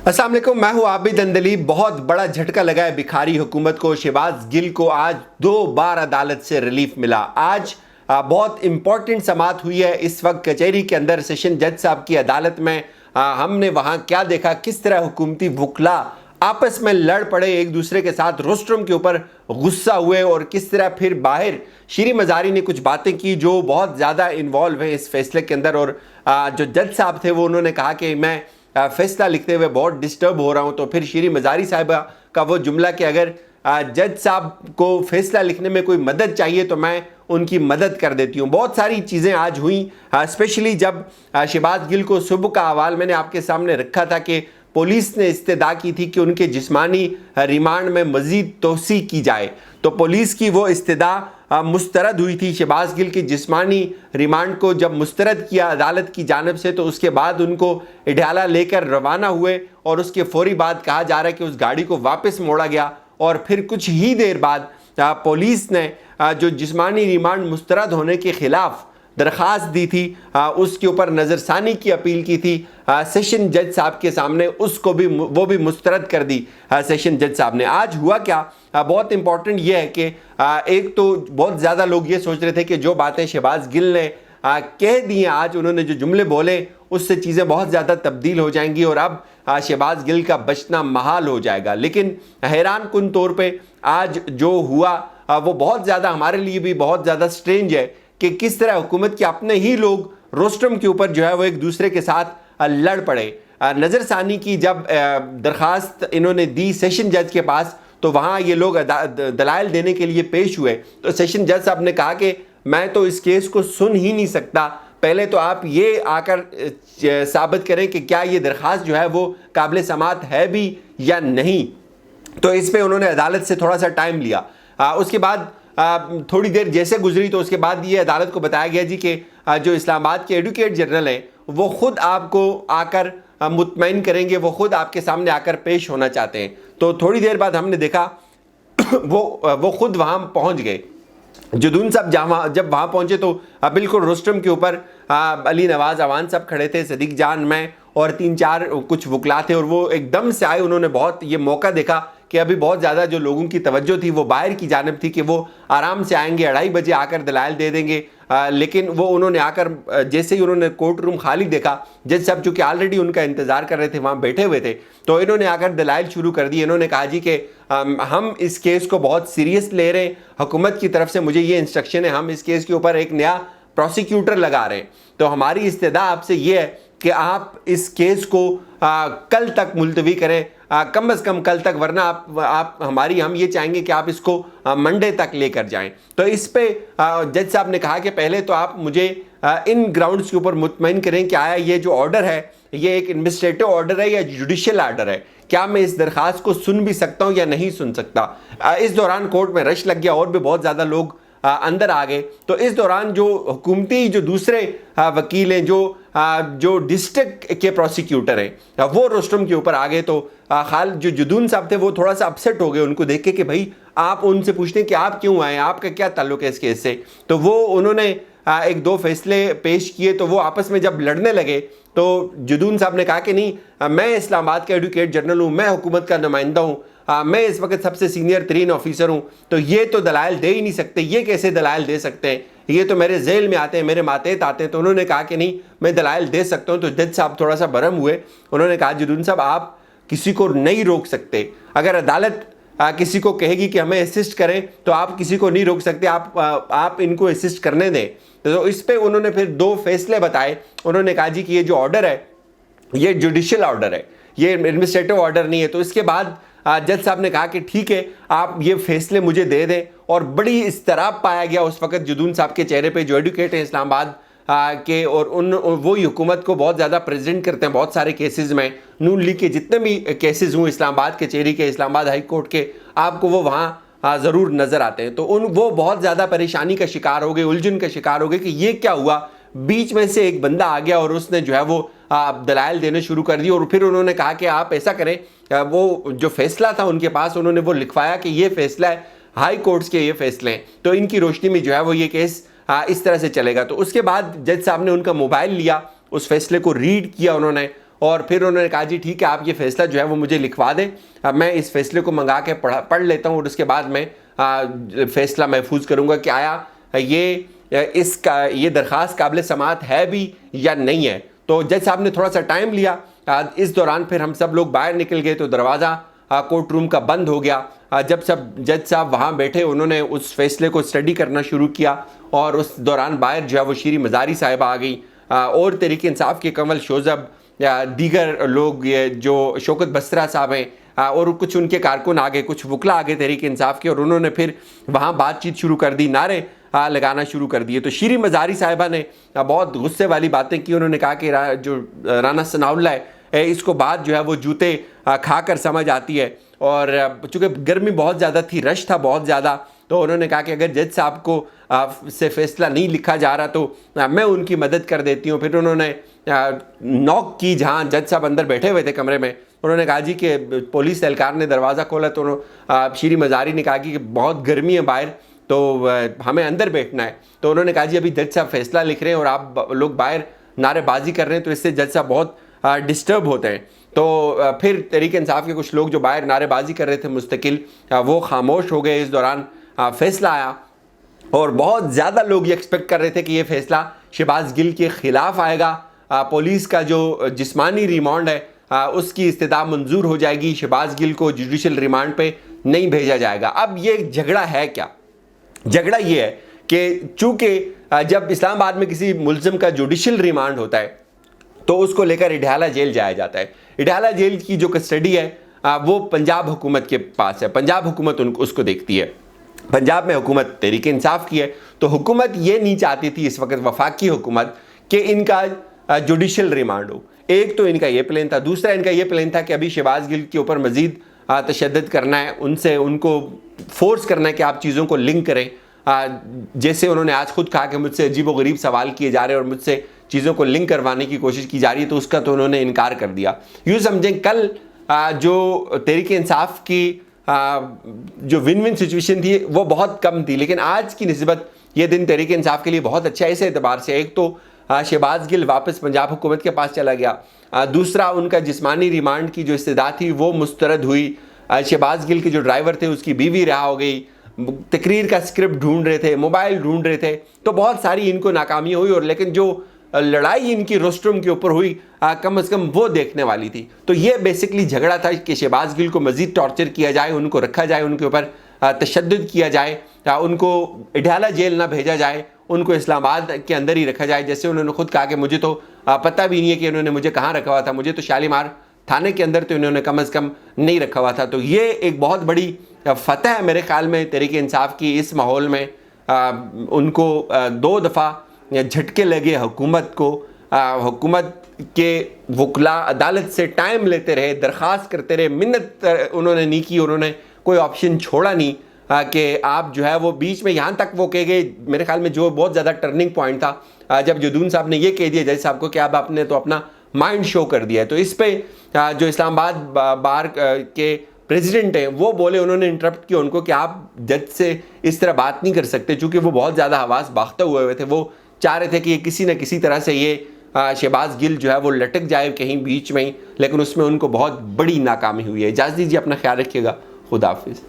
अस्सलाम वालेकुम, मैं हूं आबिद अंदली। बहुत बड़ा झटका लगा है भिखारी हुकूमत को। शहबाज गिल को आज 2 बार अदालत से रिलीफ मिला। आज बहुत इंपॉर्टेंट समाअत हुई है इस वक्त कचहरी के अंदर सेशन जज साहब की अदालत में। हमने वहां क्या देखा, किस तरह हुकूमती वकला आपस में लड़ पड़े, एक दूसरे के साथ रोस्ट्रम के ऊपर गुस्सा हुए, और किस तरह फिर बाहर शीरी मज़ारी ने कुछ बातें की जो बहुत ज़्यादा इन्वॉल्व है इस फैसले के अंदर। और जो जज साहब थे वो उन्होंने कहा कि मैं फैसला लिखते हुए बहुत डिस्टर्ब हो रहा हूं। तो फिर शीरी मज़ारी साहिबा का वो जुमला कि अगर जज साहब को फैसला लिखने में कोई मदद चाहिए तो मैं उनकी मदद कर देती हूं। बहुत सारी चीज़ें आज हुई, स्पेशली जब शहबाज गिल को सुबह का अहवाल मैंने आपके सामने रखा था कि पुलिस ने इस्तदा की थी कि उनके जिस्मानी रिमांड में मज़ीद तोसी की जाए। तो पुलिस की वो इस्तदा मुस्तरद हुई थी। शहबाज गिल की जिस्मानी रिमांड को जब मुस्तरद किया अदालत की जानिब से, तो उसके बाद उनको इडाला लेकर रवाना हुए, और उसके फौरी बाद कहा जा रहा है कि उस गाड़ी को वापस मोड़ा गया। और फिर कुछ ही देर बाद पुलिस ने जो जिस्मानी रिमांड मुस्तरद होने के ख़िलाफ़ दरख्वास्त दी थी, उसके ऊपर नज़रसानी की अपील की थी सेशन जज साहब के सामने, उसको भी वो भी मुस्तरद कर दी सेशन जज साहब ने। आज हुआ क्या, बहुत इंपॉर्टेंट ये है कि एक तो बहुत ज़्यादा लोग ये सोच रहे थे कि जो बातें शहबाज गिल ने कह दी हैं, आज उन्होंने जो जुमले बोले उससे चीज़ें बहुत ज़्यादा तब्दील हो जाएंगी और अब शहबाज गिल का बचना महाल हो जाएगा। लेकिन हैरान कुन तौर पे आज जो हुआ वो बहुत ज़्यादा हमारे लिए भी बहुत ज़्यादा स्ट्रेंज है कि किस तरह हुकूमत के अपने ही लोग रोस्ट्रम के ऊपर जो है वो एक दूसरे के साथ लड़ पड़े। नज़रसानी की जब दरख्वास्त इन्होंने दी सेशन जज के पास, तो वहाँ ये लोग दलाइल देने के लिए पेश हुए। तो सेशन जज साहब ने कहा कि मैं तो इस केस को सुन ही नहीं सकता, पहले तो आप ये आकर साबित करें कि क्या ये दरख्वास्त जो है वो काबिल समाअत है भी या नहीं। तो इस पर उन्होंने अदालत से थोड़ा सा टाइम लिया। उसके बाद थोड़ी देर जैसे गुजरी तो उसके बाद ये अदालत को बताया गया जी कि जो इस्लामाबाद के एडवोकेट जनरल हैं वो ख़ुद आपको आकर मुतमईन करेंगे, वो ख़ुद आपके सामने आकर पेश होना चाहते हैं। तो थोड़ी देर बाद हमने देखा वो ख़ुद वहाँ पहुँच गए। जुदून साहब जब वहाँ पहुँचे तो बिल्कुल रोस्ट्रम के ऊपर अली नवाज़ अवान साहब खड़े थे, सदीक जान, मैं और 3-4 कुछ वकला थे, और वो एकदम से आए। उन्होंने बहुत ये मौका देखा कि अभी बहुत ज़्यादा जो लोगों की तवज्जो थी वो बाहर की जानिब थी कि वो आराम से आएंगे, 2:30 बजे आकर दलाइल दे देंगे। लेकिन वो उन्होंने आकर जैसे ही उन्होंने कोर्ट रूम खाली देखा, जज साहब चूँकि ऑलरेडी उनका इंतज़ार कर रहे थे, वहाँ बैठे हुए थे, तो इन्होंने आकर दलाइल शुरू कर दी। इन्होंने कहा जी कि हम इस केस को बहुत सीरियस ले रहे हैं, हुकूमत की तरफ से मुझे ये इंस्ट्रक्शन है, हम इस केस के ऊपर एक नया प्रोसिक्यूटर लगा रहे हैं। तो हमारी इस्तदा आपसे ये है कि आप इस केस को कल तक मुलतवी करें, कम अज़ कम कल तक, वरना हम ये चाहेंगे कि आप इसको मंडे तक लेकर जाएं। तो इस पे जज साहब ने कहा कि पहले तो आप मुझे इन ग्राउंड्स के ऊपर मुतमईन करें कि आया ये जो ऑर्डर है ये एक एडमिनिस्ट्रेटिव ऑर्डर है या जुडिशियल ऑर्डर है, क्या मैं इस दरख्वास्त को सुन भी सकता हूँ या नहीं सुन सकता। इस दौरान कोर्ट में रश लग गया और भी बहुत ज़्यादा लोग अंदर आ गए। तो इस दौरान जो हुकूमती जो दूसरे वकील हैं, जो डिस्ट्रिक्ट के प्रोसिक्यूटर हैं, वो रोस्ट्रम के ऊपर आ गए। तो जो जुदून साहब थे वो थोड़ा सा अपसेट हो गए उनको देख के कि भाई आप उनसे पूछते हैं कि आप क्यों आए, आपका क्या ताल्लुक है इस केस से। तो वो उन्होंने 1-2 फैसले पेश किए। तो वो आपस में जब लड़ने लगे तो जुदून साहब ने कहा कि नहीं, मैं इस्लामाबाद का एडवोकेट जनरल हूँ, मैं हुकूमत का नुमाइंदा हूँ, मैं इस वक्त सबसे सीनियर तरीन ऑफिसर हूँ, तो ये तो दलाइल दे ही नहीं सकते, ये कैसे दलाइल दे सकते हैं, ये तो मेरे जेल में आते हैं, मेरे मातेहत आते हैं। तो उन्होंने कहा कि नहीं, मैं दलाइल दे सकता हूँ। तो जज साहब थोड़ा सा भरम हुए। उन्होंने कहा जुदून साहब आप किसी को नहीं रोक सकते, अगर अदालत किसी को कहेगी कि हमें असिस्ट करें तो आप किसी को नहीं रोक सकते, आप इनको असिस्ट करने दें। तो इस पर उन्होंने फिर 2 फैसले बताए। उन्होंने कहा जी कि ये जो ऑर्डर है ये जुडिशियल ऑर्डर है, ये एडमिनिस्ट्रेटिव ऑर्डर नहीं है। तो इसके बाद जज साहब ने कहा कि ठीक है, आप ये फैसले मुझे दे दें। और बड़ी इस्तराब पाया गया उस वक्त जुदून साहब के चेहरे पे, जो एडवोकेट हैं इस्लामाबाद के, और वो हुकूमत को बहुत ज़्यादा प्रेजेंट करते हैं बहुत सारे केसेस में। नून लीग के जितने भी केसेस हुए इस्लामाबाद के चेहरे के, इस्लामाबाद हाई कोर्ट के, आपको वो वहाँ ज़रूर नज़र आते हैं। तो वो बहुत ज़्यादा परेशानी का शिकार हो गए, उलझन का शिकार हो गए कि ये क्या हुआ। बीच में से एक बंदा आ गया और उसने जो है वो दलाइल देने शुरू कर दी। और फिर उन्होंने कहा कि आप ऐसा करें, वो जो फैसला था उनके पास उन्होंने वो लिखवाया कि ये फैसला है हाई कोर्ट्स के, ये फैसले हैं, तो इनकी रोशनी में जो है वो ये केस इस तरह से चलेगा। तो उसके बाद जज साहब ने उनका मोबाइल लिया, उस फैसले को रीड किया उन्होंने, اور پھر انہوں نے کہا جی ٹھیک ہے آپ یہ فیصلہ جو ہے وہ مجھے لکھوا دیں, میں اس فیصلے کو منگا کے پڑھ لیتا ہوں اور اس کے بعد میں فیصلہ محفوظ کروں گا کہ آیا یہ درخواست قابل سماعت ہے بھی یا نہیں ہے. تو جج صاحب نے تھوڑا سا ٹائم لیا. اس دوران پھر ہم سب لوگ باہر نکل گئے تو دروازہ کورٹ روم کا بند ہو گیا. جب سب جج صاحب وہاں بیٹھے انہوں نے اس فیصلے کو اسٹڈی کرنا شروع کیا, اور اس دوران باہر جو ہے وہ شیریں مزاری صاحبہ آ گئی, اور تحریک انصاف کے کنول شوذب, دیگر لوگ جو شوکت بسرا صاحب ہیں, اور کچھ ان کے کارکن آگے, کچھ وکلا آگے تحریک انصاف کے, اور انہوں نے پھر وہاں بات چیت شروع کر دی, نعرے لگانا شروع کر دیے. تو شیریں مزاری صاحبہ نے بہت غصے والی باتیں کی. انہوں نے کہا کہ جو رانا ثناء اللہ ہے اس کو بات جو ہے وہ جوتے کھا کر سمجھ آتی ہے, اور چونکہ گرمی بہت زیادہ تھی, رش تھا بہت زیادہ, تو انہوں نے کہا کہ اگر جج صاحب کو سے فیصلہ نہیں لکھا جا رہا تو میں ان کی مدد کر دیتی ہوں. پھر انہوں نے نوک کی جہاں جج صاحب اندر بیٹھے ہوئے تھے کمرے میں. انہوں نے کہا جی کہ پولیس اہلکار نے دروازہ کھولا تو شیریں مزاری نے کہا کہ بہت گرمی ہے باہر تو ہمیں اندر بیٹھنا ہے. تو انہوں نے کہا جی ابھی جج صاحب فیصلہ لکھ رہے ہیں اور آپ لوگ باہر نعرے بازی کر رہے ہیں تو اس سے جج صاحب بہت ڈسٹرب ہوتے ہیں. تو پھر تحریک انصاف کے کچھ لوگ جو باہر نعرے بازی کر رہے تھے مستقل, وہ خاموش ہو گئے. اس دوران فیصلہ آیا اور بہت زیادہ لوگ یہ ایکسپیکٹ کر رہے تھے کہ یہ فیصلہ شہباز گل کے خلاف آئے گا. پولیس کا جو جسمانی ریمانڈ ہے اس کی استدعا منظور ہو جائے گی, شہباز گل کو جوڈیشل ریمانڈ پہ نہیں بھیجا جائے گا. اب یہ جھگڑا ہے کیا؟ جھگڑا یہ ہے کہ چونکہ جب اسلام آباد میں کسی ملزم کا جوڈیشل ریمانڈ ہوتا ہے تو اس کو لے کر اڈیالہ جیل جایا جاتا ہے. اڈیالہ جیل کی جو کسٹڈی ہے وہ پنجاب حکومت کے پاس ہے, پنجاب حکومت اس کو دیکھتی ہے. پنجاب میں حکومت تحریک انصاف کی ہے, تو حکومت یہ نہیں چاہتی تھی اس وقت, وفاقی حکومت, کہ ان کا جوڈیشل ریمانڈ ہو. ایک تو ان کا یہ پلان تھا, دوسرا ان کا یہ پلان تھا کہ ابھی شہباز گل کے اوپر مزید تشدد کرنا ہے, ان کو فورس کرنا ہے کہ آپ چیزوں کو لنک کریں. جیسے انہوں نے آج خود کہا کہ مجھ سے عجیب و غریب سوال کیے جا رہے ہیں اور مجھ سے چیزوں کو لنک کروانے کی کوشش کی جا رہی ہے, تو اس کا تو انہوں نے انکار کر دیا. یوں سمجھیں کل جو تحریک انصاف کی جو ون سچویشن تھی وہ بہت کم تھی, لیکن آج کی نسبت یہ دن تحریک انصاف کے لیے بہت اچھا ہے اس اعتبار سے. ایک تو شہباز گل واپس پنجاب حکومت کے پاس چلا گیا, دوسرا ان کا جسمانی ریمانڈ کی جو استدعا تھی وہ مسترد ہوئی. شہباز گل کے جو ڈرائیور تھے اس کی بیوی رہا ہو گئی, تقریر کا اسکرپٹ ڈھونڈ رہے تھے, موبائل ڈھونڈ رہے تھے, تو بہت ساری ان کو ناکامیاں ہوئی. اور لیکن جو لڑائی ان کی روسٹروم کے اوپر ہوئی کم از کم وہ دیکھنے والی تھی. تو یہ بیسکلی جھگڑا تھا کہ شہباز گل کو مزید ٹارچر کیا جائے, ان کو رکھا جائے, ان کے اوپر تشدد کیا جائے, ان کو اڈیالہ جیل نہ بھیجا جائے, ان کو اسلام آباد کے اندر ہی رکھا جائے. جیسے انہوں نے خود کہا کہ مجھے تو پتہ بھی نہیں ہے کہ انہوں نے مجھے کہاں رکھا ہوا تھا, مجھے تو شالیمار تھانے کے اندر تو انہوں نے کم از کم نہیں رکھا ہوا تھا. تو یہ ایک بہت بڑی فتح ہے میرے خیال میں تحریک انصاف کی. اس ماحول میں ان کو 2 دفعہ جھٹکے لگے حکومت کو. حکومت کے وکلا عدالت سے ٹائم لیتے رہے, درخواست کرتے رہے, منت انہوں نے نہیں کی, انہوں نے کوئی آپشن چھوڑا نہیں کہ آپ جو ہے وہ بیچ میں یہاں تک وہ کہے گئے. میرے خیال میں جو بہت زیادہ ٹرننگ پوائنٹ تھا جب جدون صاحب نے یہ کہہ دیا جج صاحب کو کہ اب آپ نے تو اپنا مائنڈ شو کر دیا ہے. تو اس پہ جو اسلام آباد بار کے پریزیڈنٹ ہیں وہ بولے, انہوں نے انٹرپٹ کیا ان کو کہ آپ جج سے اس طرح بات نہیں کر سکتے, چونکہ وہ بہت زیادہ حواس باختہ ہوئے تھے. وہ چاہ رہے تھے کہ کسی نہ کسی طرح سے یہ شہباز گل جو ہے وہ لٹک جائے کہیں بیچ میں ہی, لیکن اس میں ان کو بہت بڑی ناکامی ہوئی ہے. اجازت دیجیے, اپنا خیال رکھیے گا. خدا حافظ.